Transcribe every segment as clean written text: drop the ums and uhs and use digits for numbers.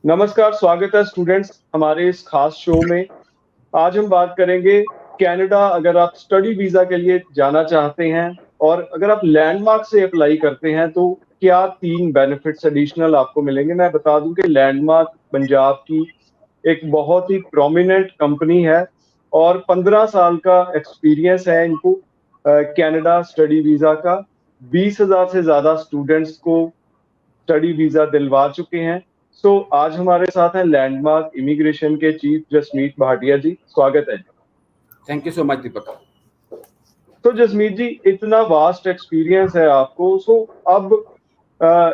नमस्कार, स्वागत है स्टूडेंट्स हमारे इस खास शो में। आज हम बात करेंगे कनाडा अगर आप स्टडी वीज़ा के लिए जाना चाहते हैं और अगर आप लैंडमार्क से अप्लाई करते हैं तो क्या 3 बेनिफिट्स एडिशनल आपको मिलेंगे। मैं बता दूं कि लैंडमार्क पंजाब की एक बहुत ही प्रोमिनेंट कंपनी है और 15 साल का एक्सपीरियंस है इनको कनाडा स्टडी वीज़ा का। 20,000 से ज़्यादा स्टूडेंट्स को स्टडी वीज़ा दिलवा चुके हैं। आज हमारे साथ हैं लैंडमार्क इमिग्रेशन के चीफ जसमीत भाटिया जी, स्वागत है। थैंक यू सो मच दीपक। तो जसमीत जी, इतना वास्ट एक्सपीरियंस है आपको, अब अ,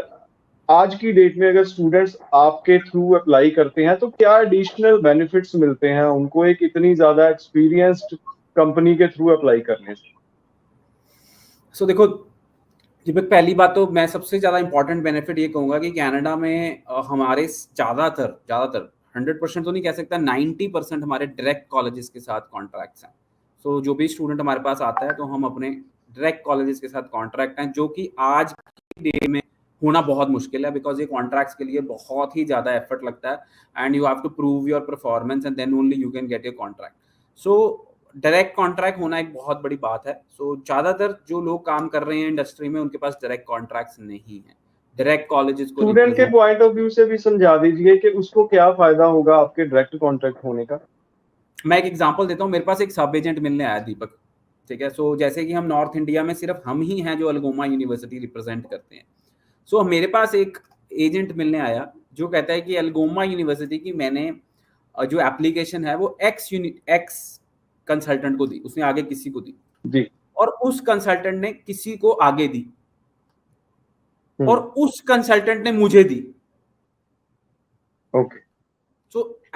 आज की डेट में अगर स्टूडेंट्स आपके थ्रू अप्लाई करते हैं तो क्या एडिशनल बेनिफिट्स मिलते हैं उनको एक इतनी ज्यादा एक्सपीरियंस्ड कंपनी के थ्रू अप्लाई करने से? देखो दीपक, पहली बात तो मैं सबसे ज़्यादा इंपॉर्टेंट बेनिफिट ये कहूँगा कि कनाडा में हमारे ज़्यादातर 100% तो नहीं कह सकता, 90% हमारे डायरेक्ट कॉलेजेस के साथ कॉन्ट्रैक्ट्स हैं। जो भी स्टूडेंट हमारे पास आता है तो हम अपने डायरेक्ट कॉलेजेस के साथ कॉन्ट्रैक्ट हैं, जो कि आज की डेट में होना बहुत मुश्किल है, बिकॉज ये कॉन्ट्रैक्ट्स के लिए बहुत ही ज़्यादा एफर्ट लगता है and you have to prove your performance and then only you can get your contract. So direct contract होना एक बहुत बड़ी बात है। ज्यादातर जो लोग काम कर रहे हैं इंडस्ट्री में उनके पास डायरेक्ट कॉन्ट्रैक्ट्स नहीं है, डायरेक्ट कॉलेजेस को स्टूडेंट के रिप्रेजेंट। पॉइंट ऑफ व्यू से भी समझा दीजिए कि उसको क्या फायदा होगा आपके डायरेक्ट कॉन्ट्रैक्ट होने का। मैं एक एग्जांपल देता हूँ, मेरे पास एक सब एजेंट मिलने आया दीपक, ठीक है। जैसे कि हम नॉर्थ इंडिया में सिर्फ हम ही हैं जो अल्गोमा यूनिवर्सिटी रिप्रेजेंट करते हैं। मेरे पास एक एजेंट मिलने आया जो कहता है कि अल्गोमा यूनिवर्सिटी की मैंने जो एप्लीकेशन है वो एक्स कंसल्टेंट को दी, उसने आगे किसी को दी जी। और उस कंसल्टेंट ने किसी को आगे दी और उस कंसल्टेंट ने मुझे दी। ओके।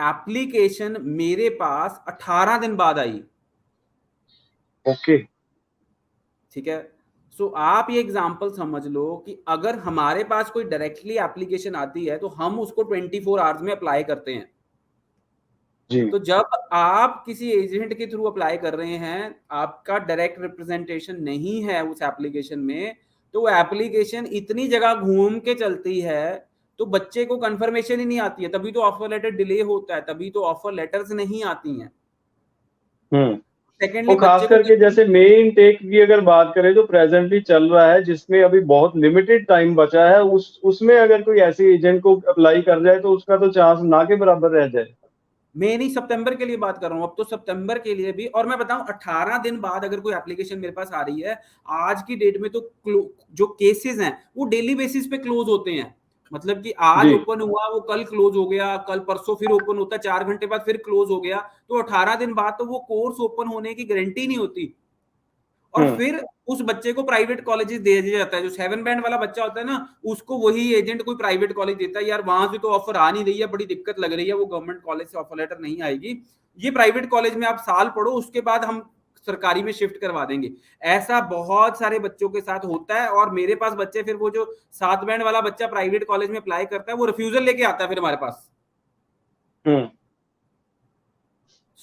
एप्लीकेशन मेरे पास 18 दिन बाद आई। ओके। ठीक है। आप ये एग्जांपल समझ लो कि अगर हमारे पास कोई डायरेक्टली एप्लीकेशन आती है तो हम उसको 24 आवर्स में अप्लाई करते हैं। जी। तो जब आप किसी एजेंट के थ्रू अप्लाई कर रहे हैं, आपका डायरेक्ट रिप्रेजेंटेशन नहीं है उस एप्लीकेशन में, तो वो एप्लीकेशन इतनी जगह घूम के चलती है तो बच्चे को कंफर्मेशन ही नहीं आती है, तभी तो ऑफर लेटर डिले होता है, तभी तो ऑफर लेटर्स नहीं आती हैं। वो सेकेंडली खास बच्चे को करके जैसे मे इनटेक की अगर बात करें जो प्रेजेंटली चल रहा है, जिसमें अभी बहुत लिमिटेड टाइम बचा है, उसमें अगर कोई ऐसे एजेंट को अप्लाई कर जाए तो उसका तो चांस ना के बराबर रह जाए। मैं नहीं, सितंबर के लिए बात कर रहा हूं, अब तो सितंबर के लिए भी। और मैं बताऊं, 18 दिन बाद अगर कोई एप्लीकेशन मेरे पास आ रही है, आज की डेट में तो जो केसेस हैं वो डेली बेसिस पे क्लोज होते हैं। मतलब कि आज जी। ओपन हुआ, वो कल क्लोज हो गया, कल परसों फिर ओपन होता, 4 घंटे बाद फिर क्लोज हो गया। तो 18 दिन बाद तो वो कोर्स ओपन होने की गारंटी नहीं होती। और फिर उस बच्चे को प्राइवेट कॉलेजेस दे दिया जाता है। जो 7 बैंड वाला बच्चा होता है ना, उसको वही एजेंट कोई प्राइवेट कॉलेज देता है, यार वहां से तो ऑफर आ नहीं रही है, बड़ी दिक्कत लग रही है, वो गवर्नमेंट कॉलेज से ऑफर लेटर नहीं आएगी, ये प्राइवेट कॉलेज में आप साल पढ़ो, उसके बाद हम सरकारी में शिफ्ट करवा देंगे। ऐसा बहुत सारे बच्चों के साथ होता है। और मेरे पास बच्चे, फिर वो जो 7 बैंड वाला बच्चा प्राइवेट कॉलेज में अप्लाई करता है, वो रिफ्यूजल लेके आता है फिर हमारे पास।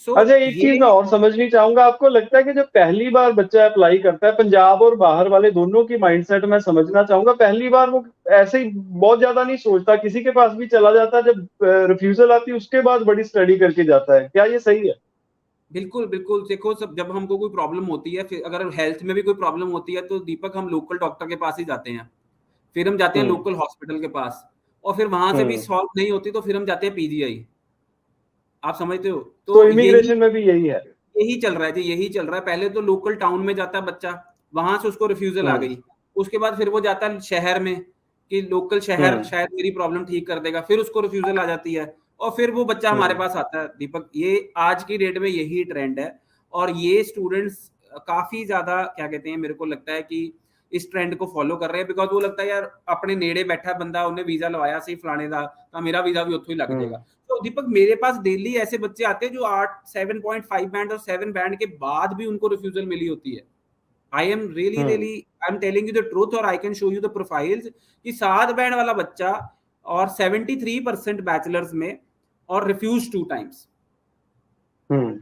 अच्छा, एक चीज ये मैं और समझनी चाहूंगा, आपको लगता है कि जब पहली बार बच्चा अप्लाई करता है, पंजाब और बाहर वाले दोनों की माइंडसेट मैं समझना चाहूंगा, पहली बार वो ऐसे ही बहुत ज्यादा नहीं सोचता, किसी के पास भी चला जाता है, जब रिफ्यूजल आती है उसके बाद बड़ी स्टडी करके जाता है, क्या ये सही है? बिल्कुल बिल्कुल, देखो सब, जब हमको कोई प्रॉब्लम होती है, फिर अगर हेल्थ में भी कोई प्रॉब्लम होती है तो दीपक हम लोकल डॉक्टर के पास ही जाते हैं, फिर हम जाते हैं हम्म। लोकल हॉस्पिटल के पास, और फिर वहां से भी हम्म। सॉल्व नहीं होती तो फिर हम जाते हैं पीजीआई। आप समझते हो? तो तो यही इमिग्रेशन में भी यही है। यही चल रहा है जी, यही चल रहा है। पहले तो लोकल टाउन में जाता है बच्चा, वहां से उसको रिफ्यूजल आ हम्म। गई, उसके बाद फिर वो जाता है शहर में कि लोकल शहर हम्म। शायद मेरी प्रॉब्लम ठीक कर देगा, फिर उसको रिफ्यूजल आ जाती है, और फिर वो बच्चा हमारे हम्म। पास आता है। दीपक, ये आज की डेट में यही ट्रेंड है। और ये स्टूडेंट्स काफी ज्यादा, क्या कहते हैं, मेरे को लगता है कि इस ट्रेंड को फॉलो कर रहे हैं, बिकॉज वो लगता है यार अपने नेड़े बैठा बंदा, उन्हें वीजा लवाया सही फलाने का, तो मेरा वीजा भी उतो ही लग जाएगा। हम्म। तो दीपक, मेरे पास डेली ऐसे बच्चे आते हैं जो 7.5 बैंड और 7 बैंड के बाद भी उनको रिफ्यूजल मिली होती है। I am hmm. Really I am telling you the truth, और I can show you the profiles कि 7 बैंड वाला बच्चा और 73% बैचलर्स में, और रिफ्यूज 2 टाइम्स। हम्म।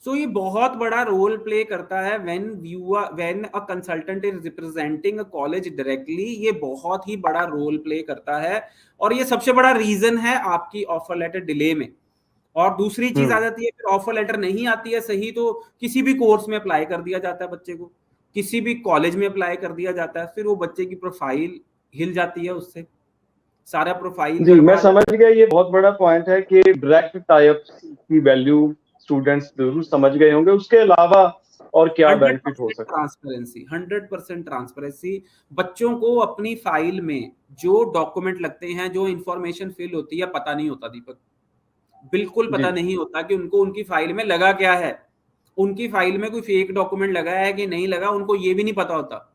सो ये बहुत बड़ा रोल प्ले करता है when a consultant is representing a college directly, ये बहुत ही बड़ा रोल प्ले करता है और ये सबसे बड़ा रीजन है आपकी ऑफर लेटर डिले में। और दूसरी चीज आ जाती है, फिर ऑफर लेटर नहीं आती है सही तो किसी भी कोर्स में अप्लाई कर दिया जाता है बच्चे को, किसी भी कॉलेज में अप्लाई कर दिया जाता है, फिर वो बच्चे की प्रोफाइल हिल जाती है, उससे सारा प्रोफाइल जी, मैं गड़बड़ा समझ जाता गया, ये बहुत बड़ा पॉइंट है कि डायरेक्ट टाइप्स की वैल्यू स्टूडेंट्स जरूर समझ गए होंगे। उसके अलावा और है। क्या हंड्रेड बेनिफिट हो परसेंट सकता है? Transparency, 100% transparency. बच्चों को अपनी फाइल में जो डॉक्यूमेंट लगते हैं, जो इंफॉर्मेशन फिल होती है, पता नहीं होता दीपक, बिल्कुल पता जी, नहीं होता कि उनको उनकी फाइल में लगा क्या है, उनकी फाइल में कोई फेक डॉक्यूमेंट लगा है कि नहीं लगा, उनको ये भी नहीं पता होता।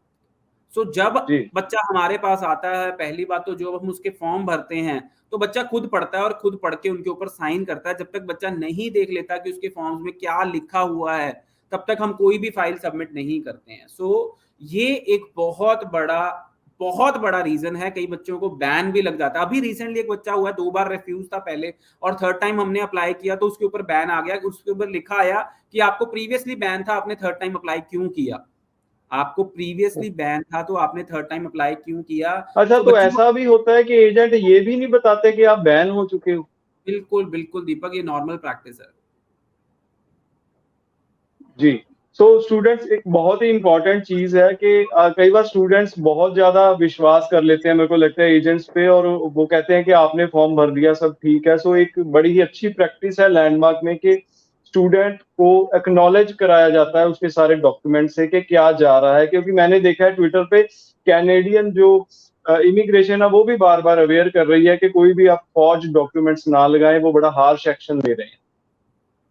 सो जब जी, बच्चा हमारे पास आता है, पहली बात तो जो हम उसके फॉर्म भरते हैं तो बच्चा खुद पढ़ता है और खुद पढ़ के उनके ऊपर साइन करता है। जब तक बच्चा नहीं देख लेता कि उसके फॉर्म्स में क्या लिखा हुआ है, तब तक हम कोई भी फाइल सबमिट नहीं करते हैं। सो ये एक बहुत बड़ा रीजन है। कई बच्चों को बैन भी लग जाता है। अभी रिसेंटली एक बच्चा हुआ, 2 बार रिफ्यूज था पहले, और थर्ड टाइम हमने अप्लाई किया तो उसके ऊपर बैन आ गया। उसके ऊपर लिखा आया कि आपको प्रीवियसली बैन था, आपने थर्ड टाइम अप्लाई क्यों किया, आपको प्रीवियसली बैन था तो आपने थर्ड टाइम अप्लाई क्यों किया। अच्छा, सो तो बच्चों को ऐसा भी होता है कि एजेंट ये भी नहीं बताते कि आप बैन हो चुके हो? बिल्कुल बिल्कुल दीपक, ये नॉर्मल प्रैक्टिस है। जी। सो स्टूडेंट्स, एक बहुत ही इंपॉर्टेंट चीज है कि कई बार स्टूडेंट्स बहुत ज्यादा विश्वास कर लेते हैं, मेरे को लगता है, एजेंट्स पे, और वो कहते हैं कि आपने फॉर्म भर दिया, सब ठीक है। सो एक बड़ी ही अच्छी प्रैक्टिस है लैंडमार्क में कि स्टूडेंट को एक्नॉलेज कराया जाता है उसके सारे डॉक्यूमेंट से कि क्या जा रहा है, क्योंकि मैंने देखा है ट्विटर पे कैनेडियन जो इमिग्रेशन है वो भी बार बार अवेयर कर रही है कि कोई भी आप फॉर्ज डॉक्यूमेंट्स ना लगाएं, वो बड़ा हार्श एक्शन ले रहे हैं।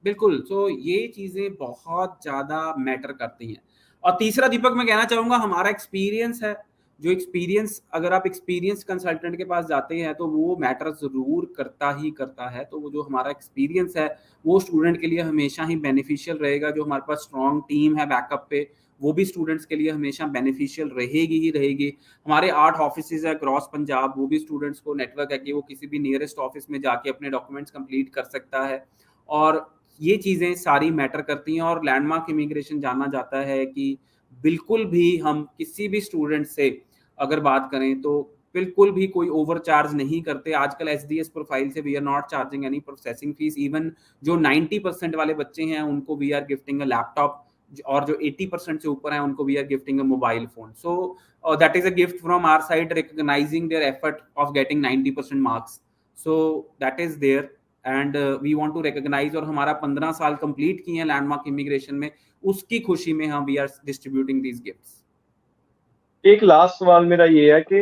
बिल्कुल, सो ये चीज़ें बहुत ज़्यादा मैटर करती हैं। और तीसरा दीपक मैं कहना चाहूँगा, हमारा एक्सपीरियंस है। जो एक्सपीरियंस, अगर आप एक्सपीरियंस कंसल्टेंट के पास जाते हैं तो वो मैटर ज़रूर करता ही करता है। तो वो जो हमारा एक्सपीरियंस है, वो स्टूडेंट के लिए हमेशा ही बेनिफिशियल रहेगा। जो हमारे पास स्ट्रॉन्ग टीम है बैकअप पे, वो भी स्टूडेंट्स के लिए हमेशा बेनिफिशियल रहेगी ही रहेगी। हमारे 8 ऑफिसेज़ है अक्रॉस पंजाब, वो भी स्टूडेंट्स को नेटवर्क है कि वो किसी भी नियरेस्ट ऑफिस में जाके अपने डॉक्यूमेंट्स कंप्लीट कर सकता है। और ये चीज़ें सारी मैटर करती हैं। और लैंडमार्क इमिग्रेशन जाना जाता है कि बिल्कुल भी हम किसी भी स्टूडेंट से अगर बात करें तो बिल्कुल भी कोई ओवर चार्ज नहीं करते। आजकल एसडीएस प्रोफाइल से we are not charging any processing fees. Even जो 90% वाले बच्चे हैं उनको we are gifting a laptop, और जो 80% से ऊपर हैं उनको we are gifting a mobile phone. So that is a gift from our side, recognising their effort of getting 90% marks. So that is there and we want to recognise. और हमारा 15 साल complete किए हैं लैंडमार्क इमिग्रेशन में, उसकी खुशी में हम we are distributing these gifts. एक लास्ट सवाल मेरा ये है कि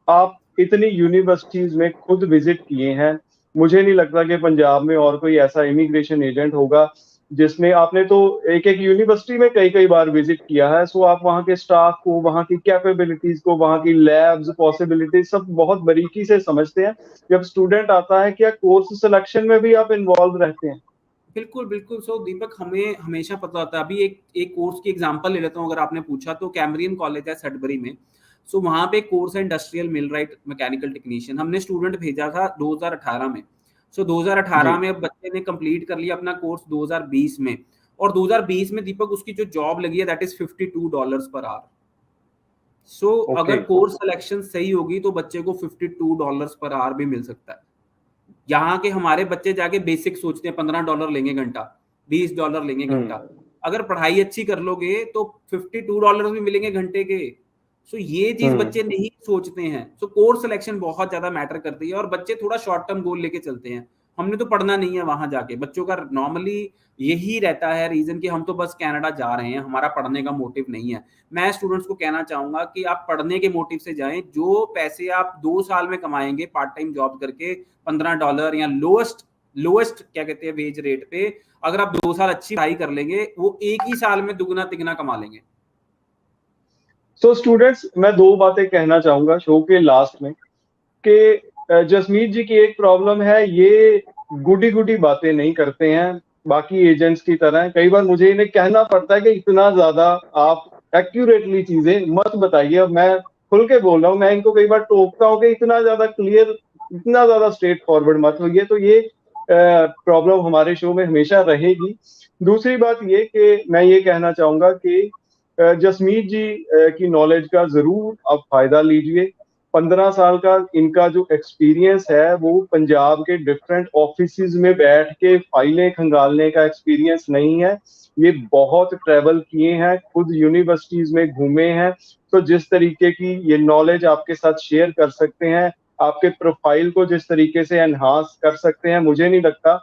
आप इतनी यूनिवर्सिटीज में खुद विजिट किए हैं, मुझे नहीं लगता कि पंजाब में और कोई ऐसा इमिग्रेशन एजेंट होगा जिसने, आपने तो एक एक यूनिवर्सिटी में कई कई बार विजिट किया है। सो आप वहाँ के स्टाफ को, वहाँ की कैपेबिलिटीज को, वहाँ की लैब्स, पॉसिबिलिटीज सब बहुत बारीकी से समझते हैं। जब स्टूडेंट आता है, क्या कोर्स सिलेक्शन में भी आप इन्वॉल्व रहते हैं? बिल्कुल बिल्कुल। सो दीपक, हमें हमेशा पता होता है। अभी एक एक कोर्स की एग्जांपल ले लेता हूँ, अगर आपने पूछा तो कैम्ब्रियन कॉलेज है सडबरी में। सो वहाँ पे कोर्स है इंडस्ट्रियल मिलराइट मैकेनिकल टेक्नीशियन। हमने स्टूडेंट भेजा था 2018 में। सो 2018 जी। में बच्चे ने कंप्लीट कर लिया अपना कोर्स 2020 में। और 2020 में दीपक उसकी जो जॉब लगी है that is $52 per hour. So okay. अगर कोर्स सिलेक्शन सही होगी तो बच्चे को $52 पर आवर भी मिल सकता है। यहाँ के हमारे बच्चे जाके बेसिक सोचते हैं $15 लेंगे घंटा, $20 लेंगे घंटा। हम्म। अगर पढ़ाई अच्छी कर लोगे तो $52 भी मिलेंगे घंटे के। सो ये चीज हम्म। बच्चे नहीं सोचते हैं। सो कोर्स सिलेक्शन बहुत ज्यादा मैटर करती है और बच्चे थोड़ा शॉर्ट टर्म गोल लेके चलते हैं। हमने तो पढ़ना नहीं है वहां जाके। बच्चों का नॉर्मली यही रहता है रीजन कि हम तो बस कनाडा जा रहे हैं, हमारा पढ़ने का मोटिव नहीं है। मैं स्टूडेंट्स को कहना चाहूंगा कि आप पढ़ने के मोटिव से जाएं। जो पैसे आप 2 साल में कमाएंगे पार्ट टाइम जॉब करके, $15 या लोएस्ट लोएस्ट क्या कहते हैं वेज रेट पे, अगर आप 2 साल अच्छी पढ़ाई कर लेंगे, वो एक ही साल में दुगना तिगना कमा लेंगे। सो स्टूडेंट्स, मैं दो बातें कहना चाहूंगा शो के लास्ट में कि जसमीत जी की एक प्रॉब्लम है, ये गुडी गुडी बातें नहीं करते हैं बाकी एजेंट्स की तरह। कई बार मुझे इन्हें कहना पड़ता है कि इतना ज्यादा आप एक्यूरेटली चीजें मत बताइए। अब मैं खुल के बोल रहा हूँ, मैं इनको कई बार टोकता हूँ कि इतना ज्यादा क्लियर, इतना ज्यादा स्ट्रेट फॉरवर्ड मत होइए। तो ये प्रॉब्लम हमारे शो में हमेशा रहेगी। दूसरी बात ये कि मैं ये कहना चाहूँगा कि जसमीत जी की नॉलेज का ज़रूर आप फ़ायदा लीजिए। 15 साल का इनका जो एक्सपीरियंस है, वो पंजाब के डिफरेंट ऑफिसेज़ में बैठ के फाइलें खंगालने का एक्सपीरियंस नहीं है। ये बहुत ट्रैवल किए हैं, खुद यूनिवर्सिटीज़ में घूमे हैं, तो जिस तरीके की ये नॉलेज आपके साथ शेयर कर सकते हैं, आपके प्रोफाइल को जिस तरीके से एनहांस कर सकते हैं, मुझे नहीं लगता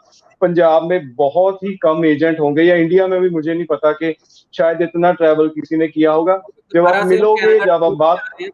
पंजाब में बहुत ही कम एजेंट होंगे, या इंडिया में भी मुझे नहीं पता कि शायद इतना ट्रैवल किसी ने किया होगा। जब आप दोबारा से हम मिलोगे, कनाडा जब आप टूर पे बात जा रहे हैं,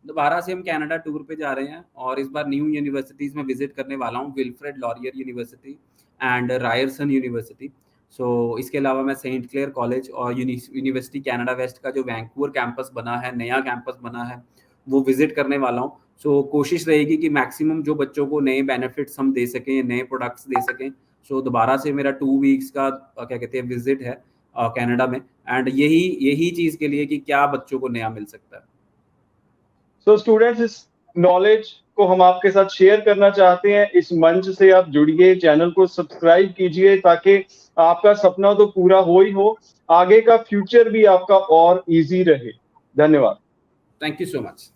दोबारा से हम कनाडा टूर पे जा रहे हैं और इस बार न्यू यूनिवर्सिटीज में विजिट करने वाला हूँ, Wilfrid Laurier University and Ryerson University. So इसके अलावा मैं सेंट क्लेयर कॉलेज और यूनिवर्सिटी कनाडा वेस्ट का जो वैंकूवर कैंपस बना है, नया कैंपस बना है, वो विजिट करने वाला हूँ। सो कोशिश रहेगी कि मैक्सिमम जो बच्चों को नए बेनिफिट्स हम दे सकें, नए प्रोडक्ट्स दे सकें। सो दोबारा से मेरा 2 वीक्स का क्या कहते हैं विजिट है कनाडा में, एंड यही चीज के लिए कि क्या बच्चों को नया मिल सकता है। सो स्टूडेंट्स, इस नॉलेज को हम आपके साथ शेयर करना चाहते हैं। इस मंच से आप जुड़िए, चैनल को सब्सक्राइब कीजिए, ताकि आपका सपना तो पूरा हो ही हो, आगे का फ्यूचर भी आपका और इजी रहे। धन्यवाद। Thank you so much.